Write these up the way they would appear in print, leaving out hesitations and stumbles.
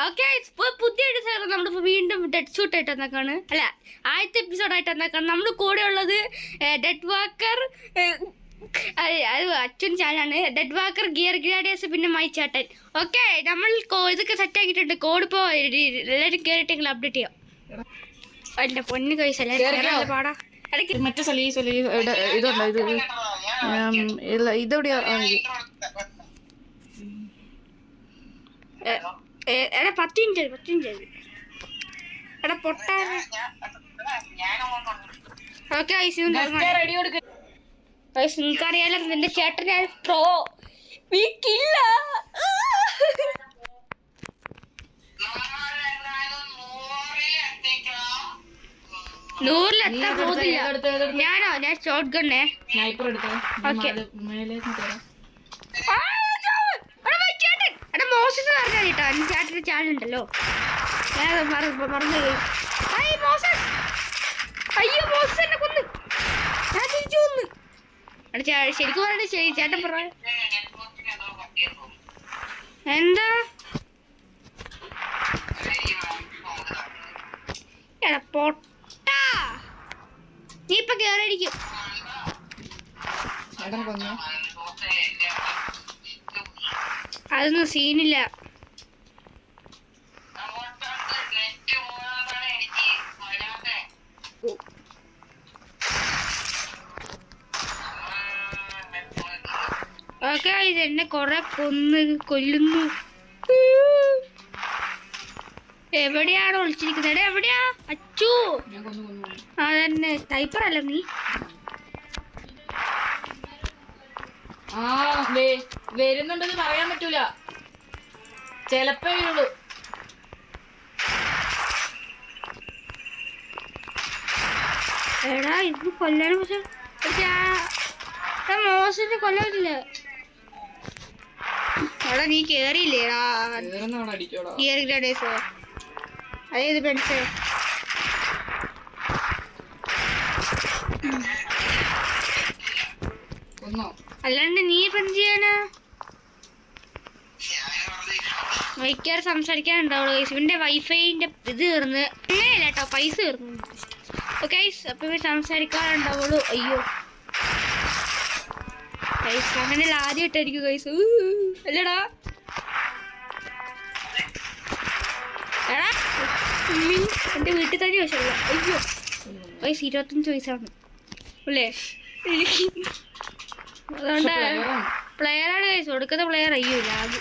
Okay പുതിയ episode നമ്മളിപ്പോ വീണ്ടും ഡെഡ് ഷൂട്ട് ആയിട്ട് വന്നേക്കാണ്. അല്ല, ആദ്യത്തെ എപ്പിസോഡായിട്ട് വന്നേക്കാണ്. നമ്മുടെ കൂടെ ഉള്ളത് ഡെഡ് വാക്കർ, അച്ഛൻ ചാനാണ്. ഡെഡ് വാക്കർ, ഗിയർ ഗ്രാഡേഴ്സ്, പിന്നെ മൈ ചേട്ടൻ. ഓക്കെ, നമ്മൾ ഇതൊക്കെ സെറ്റ് ആക്കിയിട്ടുണ്ട്. കോഡ് ഇപ്പോൾ എല്ലാവരും കയറിയിട്ടെങ്കിൽ അപ്ഡേറ്റ് ചെയ്യാം. എന്റെ പൊന്ന് കൈസ് എല്ലാവരും പാടാ. മറ്റേ ഇതുണ്ടോ ഇതെവിടെയാ? എടാ 10 മിനിറ്റ് എടാ പൊട്ട. ഓക്കെ നിങ്ങൾക്കറിയാലോ നിന്റെ ചേട്ടനെ പ്രോ വീക്കില്ല. നൂറിലെത്താൻ പോകുന്നില്ല. ഞാൻ ഷോട്ട് ഗണ്ണേ. മോശം പറഞ്ഞാൽ കേട്ടോ, എന്റെ ചേട്ടന്റെ ചാനൽ ഉണ്ടല്ലോ. ഞാൻ മറന്നു. അയ്യോ മോശം എന്നെ കൊന്ന്. ഞാൻ തിരിച്ചു കൊന്ന്. ശരിക്കും പറഞ്ഞ ശരി ചേട്ടൻ പറ എന്താ പൊട്ടാ. നീ ഇപ്പൊ കേറിയിരിക്കും. അതൊന്നും സീനില്ല. ഓക്കെ, ഇതെന്നെ കൊറേ കൊല്ലുന്നു. എവിടെയാണോ ഒളിച്ചിരിക്കുന്നത്? എവിടെയാ അച്ചു? അതന്നെ ടൈപ്പർ അല്ല നീ. വരുന്നുണ്ടെന്ന് പറയാൻ പറ്റൂല, ചെലപ്പോ വരുള്ളൂ. എടാ ഇത് കൊല്ലാനും മോശം കൊല്ലാൻ പറ്റില്ല. എടാ നീ കേറിയില്ലേടാ ഗിയർ ഗ്രാഡേഴ്സ്? അതേത് പെൻസ്? അല്ലാണ്ട് നീ ഇപ്പം എന്ത് ചെയ്യാനാ? വൈക്കാറ് സംസാരിക്കാനുണ്ടാവുള്ളൂ. ഇവന്റെ വൈഫൈന്റെ ഇത് തീർന്ന് അങ്ങനെയല്ല കേട്ടോ, പൈസ തീർന്നു. ഓക്കെ, അപ്പൊ ഇവർ സംസാരിക്കാറുണ്ടാവുള്ളൂ. അയ്യോ ഗൈസ്, അങ്ങനെയല്ല ആദ്യമായിട്ടായിരിക്കും ഗൈസ്. അല്ലടാ എടാ എന്റെ വീട്ടിൽ തന്നെ വശമല്ല. അയ്യോ വയസ്സ് 25 വയസ്സാണ് അല്ലേ? അതുകൊണ്ട് പ്ലെയറാണ് ഗൈസ്, കൊടുക്കുന്ന പ്ലെയർ. അയ്യോ ലാഗ്.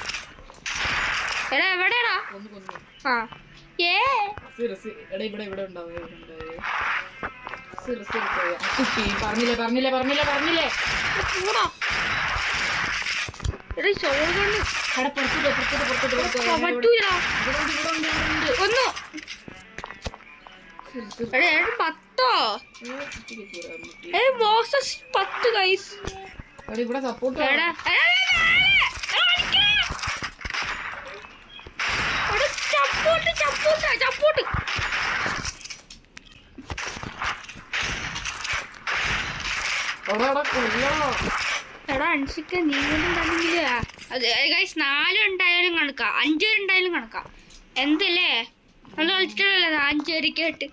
എടാ എവിടെയാടാ? ആ പറഞ്ഞില്ലേ ഒന്നു 10 ഗൈസ്. ഇവിടെ സപ്പോർട്ട് ചപ്പോട്ട്. എടാ അൻഷിക്ക നീ കൊണ്ടുണ്ടെങ്കില് അത് ഗൈസ് 4 ഉണ്ടായാലും കണക്കാ, 5 ഉണ്ടായാലും കണക്കാ. എന്തല്ലേ നമ്മൾ കളിച്ചിട്ടല്ലേ 5 വരയ്ക്ക് കേട്ട്.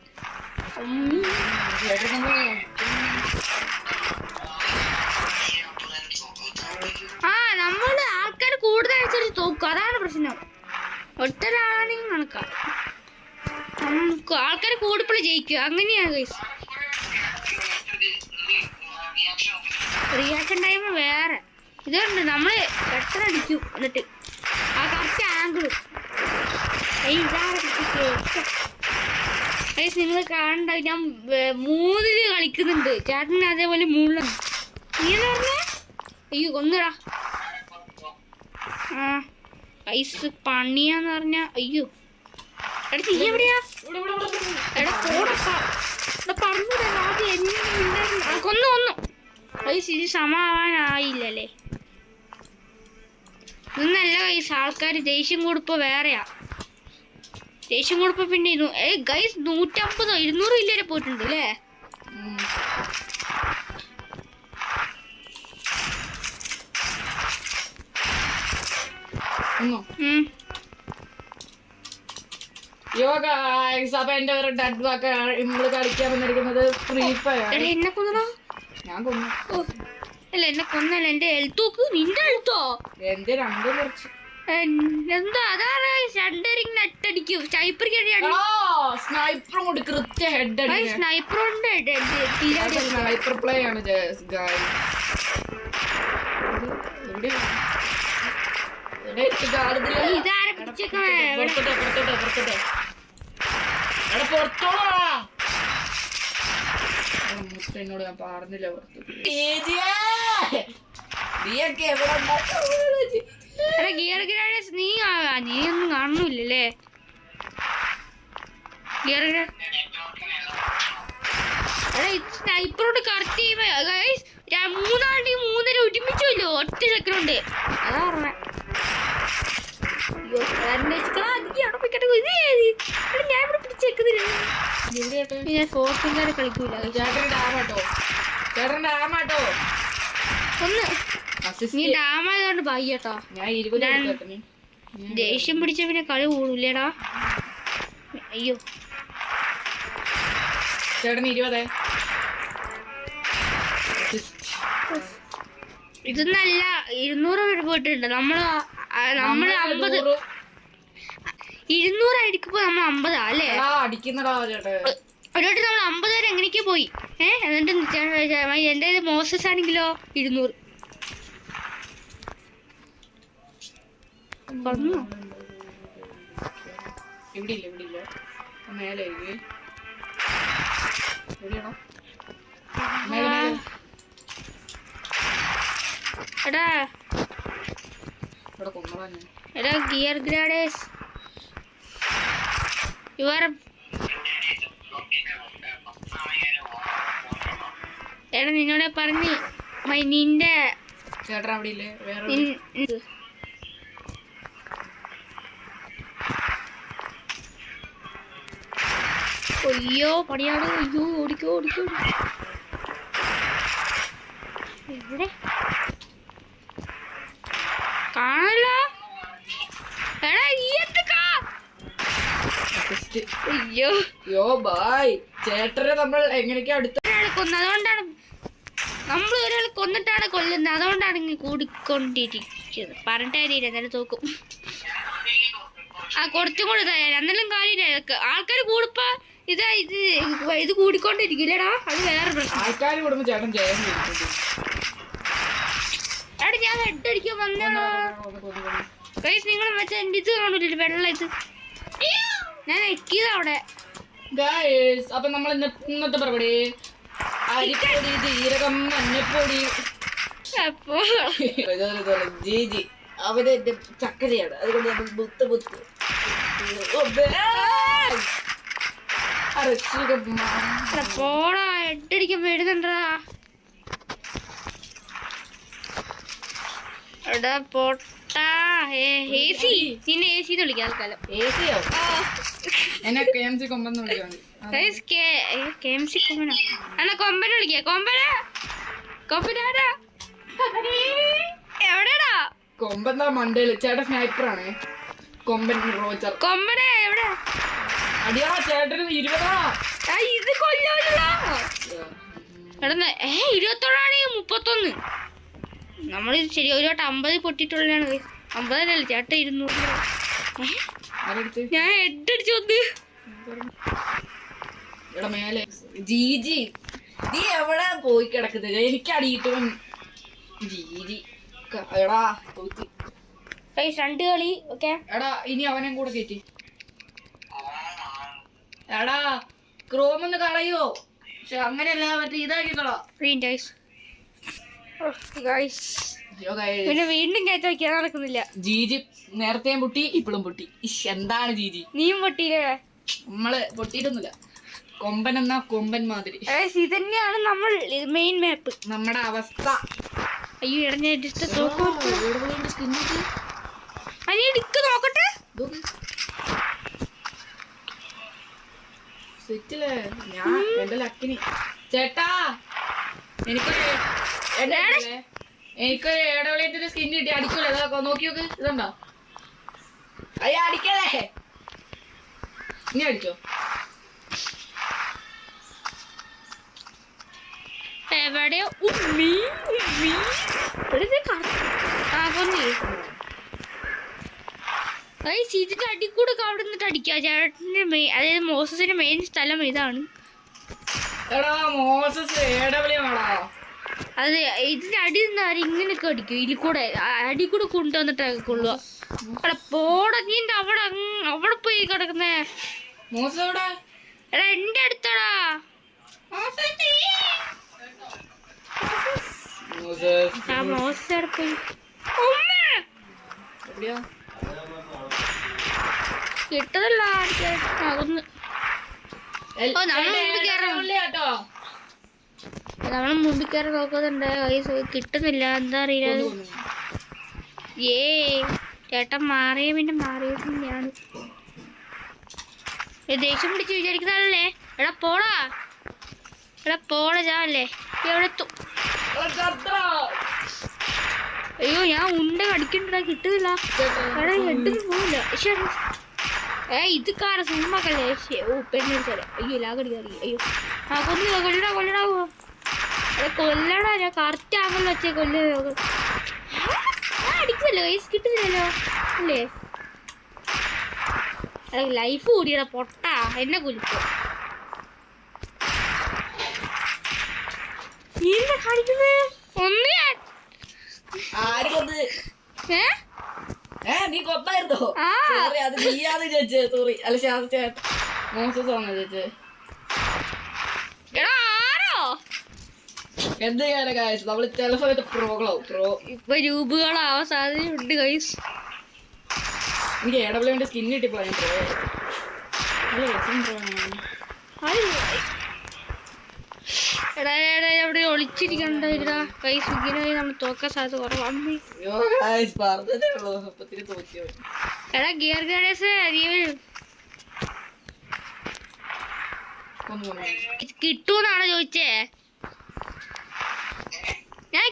ആ നമ്മള് ആൾക്കാർ കൂടുതൽ അനുസരിച്ച് തോക്കും, അതാണ് പ്രശ്നം. ഒറ്റൊരാളാണെങ്കിൽ കണക്കാ, ആൾക്കാർ കൂടുതൽ ജയിക്കുക. അങ്ങനെയാണ് ഗൈസ്. റിയാക്ഷൻ ടൈം വേറെ ഇതുണ്ട്. നമ്മള് പെട്ടെന്ന് അടിക്കും, എന്നിട്ട് ആ കറക്റ്റ് ആംഗിളും. നിങ്ങൾ കാണണ്ട, ഞാൻ 3 കളിക്കുന്നുണ്ട്. ചേട്ടന് അതേപോലെ 3. നീ എന്താ പറഞ്ഞേ? അയ്യോ കൊന്നിടാ. ആ ഐസ് പണിയാന്ന് പറഞ്ഞ. അയ്യോ എടാ നീ എവിടെയാ? എടാ കൊന്നു ഐസ്. ഇത് സമാവാനായില്ലല്ലേ? ഇന്നല്ല ഗൈസ്, ആൾക്കാർ ദേഷ്യം കൂടുമ്പോ വേറെയാ. ദേഷ്യം കൂടുമ്പോ പിന്നെ ഗൈസ് 150 200 ഇല്ലേരെ പോയിട്ടുണ്ട് അല്ലേ? അപ്പൊ എന്റെ ഒരു ഡെഡ് വാക്ക് നമ്മള് കളിക്കാൻ വന്നിരിക്കുന്നത് ഫ്രീ ഫയർ. എടാ എന്നെ കൊന്നോ? ഞാൻ കൊന്നു. അല്ല എന്നെ കൊന്നല്ല, എന്റെ ഹെൽത്ത് നോക്ക്. നിന്റെ ഹെൽത്തോ? എന്റെ രണ്ടും കുറച്ച് എന്താ അതാണ് രണ്ടരിങ് നട്ടടിക്കും. സ്നൈപ്പർ സ്നൈപ്പറും കൂടി കൃത്യ ഹെഡ് അടിക്കും. സ്നൈപ്പറുണ്ട്. സ്നൈപ്പർ പ്ലേ ആണ് ഇതാരെ പിടിച്ചേക്കണേ? എന്നോട് ഞാൻ പറഞ്ഞില്ല ഗിയർ ഗ്രാഡേഴ്സ് നീ ഒന്നും കാണുന്നില്ലല്ലേ? ഗിയർ സ്നൈപ്പറോട് കറക്റ്റ് മൂന്നാണ്ടി മൂന്നര ഒരുമിച്ചല്ലോ ഒറ്റ സെക്കൻഡ്. അതാ പറഞ്ഞ ഞാൻ ഇവിടെ പിടിച്ചേക്കുന്നില്ല. ഫോർത്തിൻകാരെ കളിക്കൂല. ഒന്ന് നീ ഡാമായതുകൊണ്ട് ഭാഗ്യട്ടോ. ദേഷ്യം പിടിച്ച പിന്നെ കളി കൂടൂലേടാ. അയ്യോ ചേട്ടൻ 20. ഇതൊന്നല്ല 200 പേര് പോയിട്ടുണ്ട്. നമ്മള് 50 200 അടിക്കുമ്പോ നമ്മൾ 50 അല്ലേ? ഒരുവട്ടം നമ്മൾ 50 വരെ എങ്ങനെയൊക്കെ പോയി. എന്നിട്ട് എന്റെ മോസസ് ആണെങ്കിലോ 200. എടാ ഗിയർ ഗ്രാഡേഴ്സ് എടാ നിന്നോട് പറഞ്ഞ് നിന്റെ ചേട്ടൻ അവിടെ ഇല്ലേ? അയ്യോ പണിയാണ്. അയ്യോ ഓടിക്കോ ഓടിക്കോ. എവിടെ കാണല്ലോ? എടാ ഈ എന്തൊക്കാ? അയ്യോ ബായ് ചേട്ടനെ നമ്മൾ എങ്ങനെയൊക്കെ അടുത്ത കൊന്നത്. അതുകൊണ്ടാണ് നമ്മൾ ഒരാൾ കൊന്നിട്ടാണ് കൊല്ലുന്നത്. അതുകൊണ്ടാണ് ഇങ്ങനെ കൂടിക്കൊണ്ടിരിക്കുന്നത്. പറഞ്ഞിട്ട് കാര്യമില്ല, എന്നാലും തോക്കും. കുറച്ചും കൂടെ ഇതായാലും എന്നാലും കാര്യമില്ല. ആൾക്കാർ കൂടുമ്പോ ഇത് കൂടിക്കൊണ്ടിരിക്കില്ലടാ. അത് വേറെ പ്രശ്നം. ആൾക്കാർ കൂടുമ്പോ ചേട്ടൻ ജയം. എടാ ഞാൻ ഹെഡ് അടിക്കാൻ വന്നോ? നിങ്ങൾ മറ്റേ എന്റെ ഇത് കാണൂല വെള്ളം. ഇത് ഞാൻ എക്കിയത് അവിടെ. അപ്പൊ നമ്മൾ ഇന്നത്തെ പരിപാടി അരിപ്പൊടി, ജീരകം, മഞ്ഞപ്പൊടി, ജീജി അവര് ചക്കരയാണ്. അതുകൊണ്ട് നമ്മൾ ബുത്ത് പോടാ ഹെഡടിക്കാൻ വരുന്നുണ്ടാ. എടാ പൊട്ടാ AC. നിന്നെ AC ന്ന് വിളിക്കാം ആൾക്കാലം. എന്നെ KMC കൊമ്പെന്ന് വിളിക്കാം. KMC കൊമ്പന എന്നാ കൊമ്പനെ വിളിക്കാം. കൊമ്പനാരാ? എവിടെടാ കൊമ്പെന്നാ മണ്ടയില്. ചേട്ടൻ സ്നൈപ്പറാണ്. കൊമ്പൻ റോച്ചർ. കൊമ്പനെ എവിടെ? അടിയാ ചേട്ടന് 20. ഇത് കൊല്ലോടാ. എടാ 21 31. നമ്മളിത് ശരി ഒരു വട്ടം 50 പൊട്ടിട്ടുള്ളതാണ്. 50 അല്ലേ ചേട്ടൻ 200. ഞാൻ ഹെഡ് അടിച്ചു വന്ന്. ഇവിടെ മേലെ ജീജി നീ എവിടെ പോയി കിടക്കുന്നത്? എനിക്ക് അടിയിട്ടും ജീജി എടാ തോറ്റി. രണ്ട് കളി ഓക്കെ. എടാ ഇനി അവനെ കൂടെ കയറ്റി. എടാ ക്രോം ഒന്ന് കളയോ? പക്ഷെ അങ്ങനെയല്ല മറ്റേ ഇതാക്കിക്കളോ. പിന്നെ വീണ്ടും കയറ്റി വയ്ക്കാൻ നടക്കുന്നില്ല. ജീജി നേരത്തെയും പൊട്ടി ഇപ്പോഴും പൊട്ടി. എന്താണ് ജീജി നീയും പൊട്ടിയില്ലേ? നമ്മള് പൊട്ടിയിട്ടൊന്നുമില്ല. കൊമ്പൻ എന്നാ കൊമ്പൻ മാതിരി. ഇത് തന്നെയാണ് നമ്മൾ മെയിൻ മാപ്പ്. നമ്മുടെ അവസ്ഥ. അയ്യോ ഇടഞ്ഞ നോക്കട്ടെ. സെറ്റില്ലേ ഞാൻ എന്റെ ലക്കിന്. ചേട്ടാ എനിക്കൊരു ഏടവളിയത്തിന്റെ സ്കിൻ കിട്ടി. അടിക്കൂലേ? നോക്കി നോക്ക്. ഇതുണ്ടോ? അയ്യ അടിക്കലേ. നീ അടിച്ചോ. എവിടെയോ ഇതിന്റെ അടിക്കൂടെ അവിടെ നിന്നിട്ട് അടിക്കുക. ചേട്ടന്റെ മെയിൻ, അതായത് മോസസിന്റെ മെയിൻ സ്ഥലം ഇതാണ്. എടാ മോസസ് ഏടവിളിയാണോ? അത് ഇതിന്റെ അടി നിന്നാരും ഇങ്ങനെയൊക്കെ അടിക്കും. ഇതിൽ കൂടെ അടി കൂടെ കൊണ്ടുവന്നിട്ട് കൊള്ളുക. അവിടെ പോടാ, നീ അവിടെ അവിടെ പോയി കിടക്കുന്നേ. മോസസ് എവിടെ? എടാ എന്റെ അടുത്താടാ. ആ മോസസ് അവിടെ പോയി. എവിടെയാ? കിട്ടതല്ല അതൊന്ന്. നമ്മള് മുമ്പിൽ കയറി നോക്കുന്നുണ്ട്. കിട്ടുന്നില്ല, എന്താ അറിയില്ല. ചേട്ടൻ മാറിയ പിന്നെ മാറിയത് തന്നെയാണ്. ദേഷ്യം പിടിച്ച് വിചാരിക്കുന്നതല്ലേ. എടാ പോടാ, എടാ പോടാ ചാവല്ലേ. എവിടെ അയ്യോ ഞാൻ ഉണ്ട കടിക്കണ്ടാ, കിട്ടുന്നില്ല. എടാ ഹെഡിന് പോവില്ല. ഇത് കാര സുമ്മാക്കല്ലേ. ഓ പെണ്ണടിച്ചാലേ. അയ്യോ ലാഗടി കയറി. അയ്യോ ആ കൊല്ലടാ കൊല്ലടാ കൊല്ലടാവോ. എടാ കൊല്ലടാ, ഞാൻ കറക്റ്റ് ആകുമല്ലോ വെച്ചേ. കൊല്ലു അടിക്കുമല്ലോ, കൈസ് കിട്ടുന്നില്ലല്ലോ അല്ലേ. എടാ ലൈഫ് കൂടിയടാ പൊട്ടാ, എന്നെ കുലിപ്പോ. നീ എന്താ കാണിക്കുന്നേ? ഒന്ന് നീ കൊത്തായിരുന്നോ? അത് നീയാന്ന് ചോദിച്ചേ. സോറി. അല്ല ചേട്ടൻ മോസസ് ആണോ ചോദിച്ചേ? എന്ത് ചെയ്യാനാ ഗൈസ്, നമ്മള് ചില സമയത്ത് പ്രോകളാവും. ഇപ്പൊ രൂപകളാവാൻ സാധ്യതയുണ്ട് ഗൈസ്. എനിക്ക് ഏടവിളിന്റെ സ്കിൻ കിട്ടിപ്പോ ഞാൻ പ്രോ. എടാ അവിടെ ഒളിച്ചിരിക്കണ്ടാ ഗൈസ്. ഇങ്ങനെ നമ്മൾ തോക്കാൻ സാധ്യത കുറവാണ്. എടാ ഗിയർ ഗണേസ് കിട്ടൂന്നാണ് ചോദിച്ചേ. ഞാൻ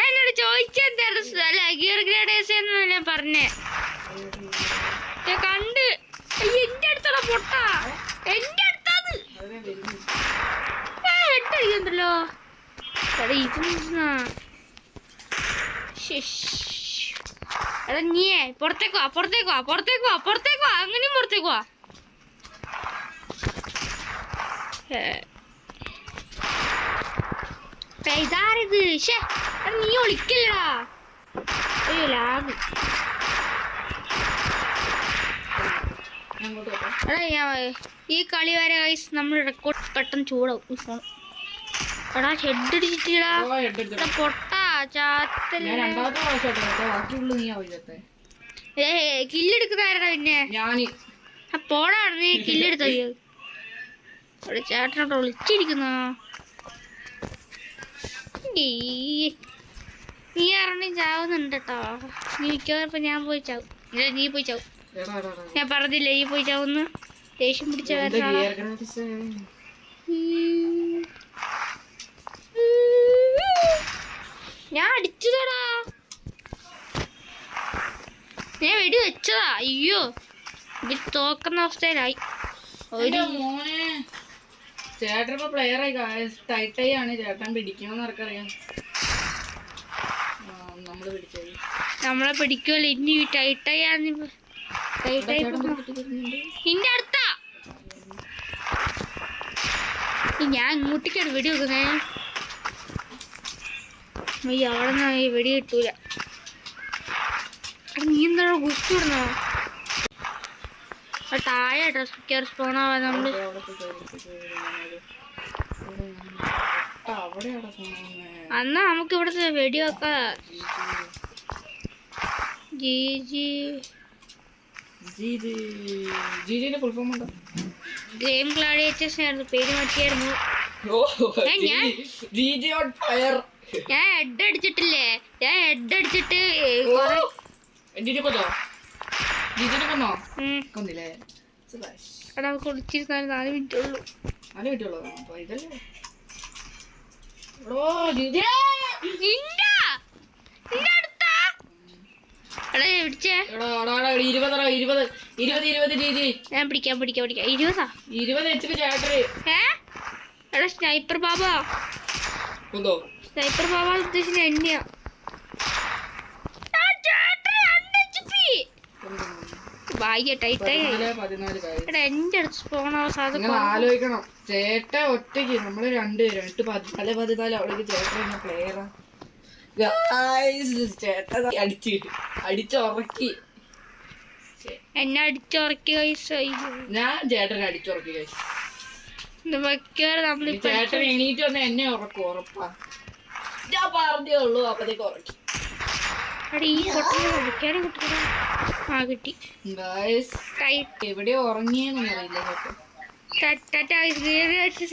എന്നോട് ചോദിച്ചെന്തായിരുന്നു. അല്ല ഗിയർ ഗ്രേഡേഴ്സ് എന്ന് ഞാൻ പറഞ്ഞേ. ഞാൻ കണ്ട്. എന്റെ അടുത്തുള്ള പൊട്ട എന്റെ അടുത്താണ്. ഹെഡടിക്കണ്ടല്ലോ. എടാ നീയേ പുറത്തേക്ക് വാ, പുറത്തേക്ക് വാ, പുറത്തേക്ക് വാ, പുറത്തേക്ക് വാ. അങ്ങനെയും പുറത്തേക്ക് വാ. ഇതാരിത്? നീ ഒളിക്കല്ലടാ. അയ്യോ ലാഗ്. എടാ ഈ കളി വരെ ഗൈസ് നമ്മൾ റെക്കോർഡ് പെട്ടെന്ന് ചൂടാവും ഫോൺ. എടാ ഹെഡ് അടിച്ചിട്ടില്ല പൊട്ടാ ചാത്തല്. കില്ലെടുക്കുന്ന ആരാ പിന്നെ? പോടാ നീ കില്ലെടുത്ത. അവിടെ ചേട്ടനോട് ഒളിച്ചിരിക്കുന്ന. നീ ആരുടെ ചാവുന്നുണ്ട് കേട്ടോ. നീ മിക്കവാറും ഞാൻ പോയി ചാവും. നീ പോയി ചാവും. ഞാൻ പറഞ്ഞില്ലേ നീ പോയി ചാവുന്ന്. ദേഷ്യം പിടിച്ച ഞാൻ അടിച്ചതാടാ. ഞാൻ വെടി വെച്ചതാ. അയ്യോ ഇത് തോക്കുന്ന അവസ്ഥയിലായി. ചേട്ടൻ ഇപ്പൊ പ്ലെയർ ആയി. ടൈറ്റായി ആണ് ചേട്ടൻ പിടിക്കണമെന്ന് ആർക്കറിയാം. നമ്മള് പിടിച്ചത് നമ്മളെ പിടിക്കുമല്ലോ. ഇനി ടൈറ്റായി നിന്റെ അടുത്താ. ഞാൻ ഇങ്ങോട്ടേക്കാണ് വെടി വെക്കുന്നേ. അവിടെ നിന്ന് ഈ വെടി കിട്ടൂല. നീ എന്താണോ ഗുസ്തി വിടുന്നോ? താഴെ ഡ്രസ് സ്പോണാവാ നമ്മള്. അന്നാ നമുക്ക് ഇവിടുത്തെ വെടി വെക്കാം. ഗെയിം ഗ്ലാഡിയേറ്റേഴ്സ് ആയിരുന്നു പേര് മാറ്റിയായിരുന്നു. ഞാൻ ഹെഡ് അടിച്ചിട്ടില്ലേ. ഞാൻ ഹെഡ് അടിച്ചിട്ട് എടാ കുളിച്ചിരുന്നാലും 4 മിനിറ്റ് ഉള്ളൂ. പിടിച്ചേ. എടാ 20 രീതി. ഞാൻ പിടിക്കാം 20. 20 എത്തിക്ക് ചേട്ടര്. എടാ സ്നൈപ്പർ ബാബ ഉദ്ദേശിച്ച എന്നെയാ. എന്റെ അടുത്ത് സ്പോണാവാൻ സാധ്യത. ആലോചിക്കണം ചേട്ട ഒറ്റയ്ക്ക് നമ്മള് 2 14 അവൾക്ക് ചേട്ടൻ പ്ലെയറാ. ചേട്ടൻ അടിച്ചുറക്കി. എന്നെ അടിച്ചുറക്കി. ഞാൻ ചേട്ടനെ അടിച്ചുറക്കി. ചേട്ടൻ എണീറ്റ് വന്ന എന്നെ ഉറക്കും ഉറപ്പാ. ഞാൻ പറഞ്ഞേ ഉള്ളൂ അപ്പത്തേക്ക് ഉറക്കി. കിട്ടി. എവിടെ ഉറങ്ങിയെന്നൊന്നും അറിയില്ല.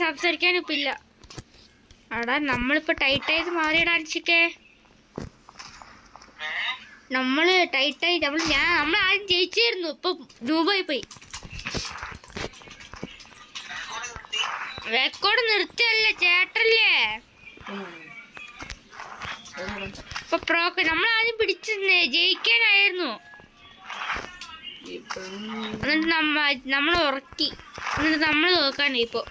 സംസാരിക്കാനിപ്പില്ല. എടാ നമ്മളിപ്പോ ടൈറ്റായത് മാറിയടാ അടിച്ചിട്ടേ. നമ്മള് ടൈറ്റായി നമ്മൾ ആദ്യം ജയിച്ചായിരുന്നു. ഇപ്പൊ രൂപയായി പോയി. റെക്കോർഡ് നിർത്തിയല്ലേ ചേട്ടല്ലേ. ഇപ്പൊ പ്രോക്ക് നമ്മളാദ്യം പിടിച്ചിരുന്നേ ജയിക്കാനായിരുന്നു. എന്നിട്ട് നമ്മൾ ഉറക്കി. എന്നിട്ട് നമ്മൾ നോക്കാനായി ഇപ്പൊ.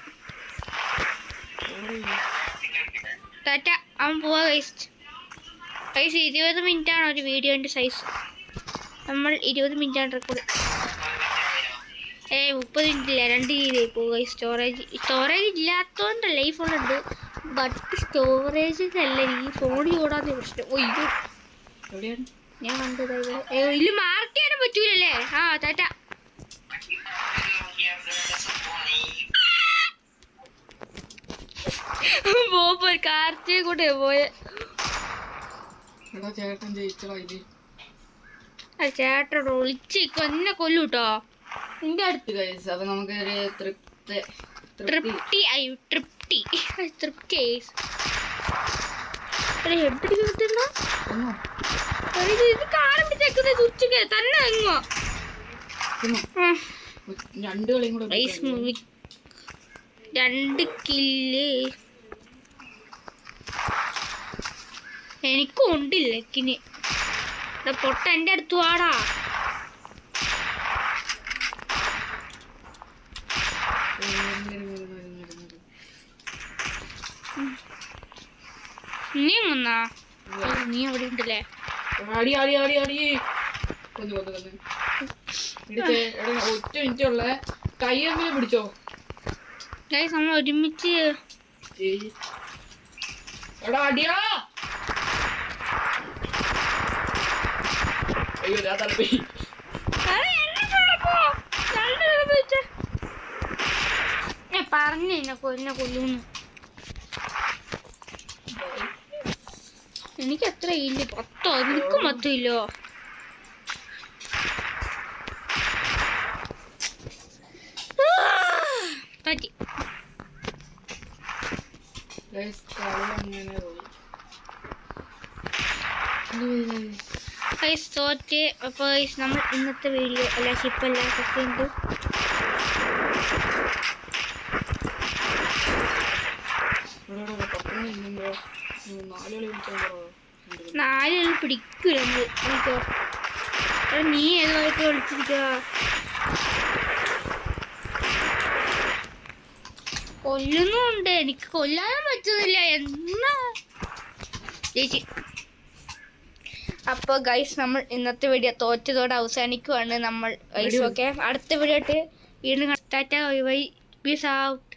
ടാറ്റ അവൻ പോവാ ഗൈസ്. 20 മിനിറ്റ് ആണ് ഒരു വീഡിയോന്റെ സൈസ്. നമ്മൾ 20 മിനിറ്റാണ് റെക്കോർഡ്. 30 മിനിറ്റില്ല 2 GB പോകുക. സ്റ്റോറേജ് ഇല്ലാത്തതുകൊണ്ടല്ല ഈ ഫോണുണ്ട്. ബട്ട് സ്റ്റോറേജിനല്ല ഈ ഫോണിൽ ഓടാത്ത പ്രശ്നം. ഞാൻ കണ്ടത് ഇതിൽ മാർക്ക് ചെയ്യാനും പറ്റൂലല്ലേ. ടാറ്റ. പോയി കാർത്തിയെ കൂടെ പോയെ. ചേട്ടൻ ഒളിച്ച് കൊന്നെ കൊല്ലൂട്ടോ. നിന്റെ അടുത്ത് അപ്പൊ നമുക്ക് തൃപ്തി ഇത് കാലം പിടിച്ചേക്കുന്നത് ഉച്ചക്ക് തന്നെ എങ്ങോ 2 കളിയും കൂടെ 2 കില്ല് എനിക്കും ഉണ്ടില്ല. കിന് പൊട്ട എന്റെ അടുത്ത് വാടാ. നീ വന്നാ നീ അവിടെ ഉണ്ടല്ലേ. ഒറ്റ മിനിറ്റ് ഉള്ള കയ്യെങ്കിലും പിടിച്ചോ. നമ്മൾ ഒരുമിച്ച് എടാ അടിയാ. അയ്യോ ഞാൻ തലപ്പോയി. ഞാൻ പറഞ്ഞു എന്നെ കൊല്ലൂന്ന്. എനിക്ക് എത്ര ഇല്ല 10. എനിക്കും 10 ഇല്ലോ. പറ്റി തോറ്റ്. അപ്പൊ നമ്മൾ ഇന്നത്തെ വീഡിയോ അല്ല ഷിപ്പല്ല സെക്കൻഡ് 4 കളി പിടിക്കൂല നമ്മള്. നീ ഏതായിട്ട് വിളിച്ചിരിക്ക. കൊല്ലുന്നുണ്ട്. എനിക്ക് കൊല്ലാനും പറ്റുന്നില്ല. എന്നാ ചേച്ചി. അപ്പോൾ ഗൈസ് നമ്മൾ ഇന്നത്തെ വീഡിയോ തോറ്റതോടെ അവസാനിക്കുവാണ് നമ്മൾ. ഗൈസ് ഓക്കെ അടുത്ത വീഡിയോ ആയിട്ട് വീണ്ടും Tata bye bye peace out.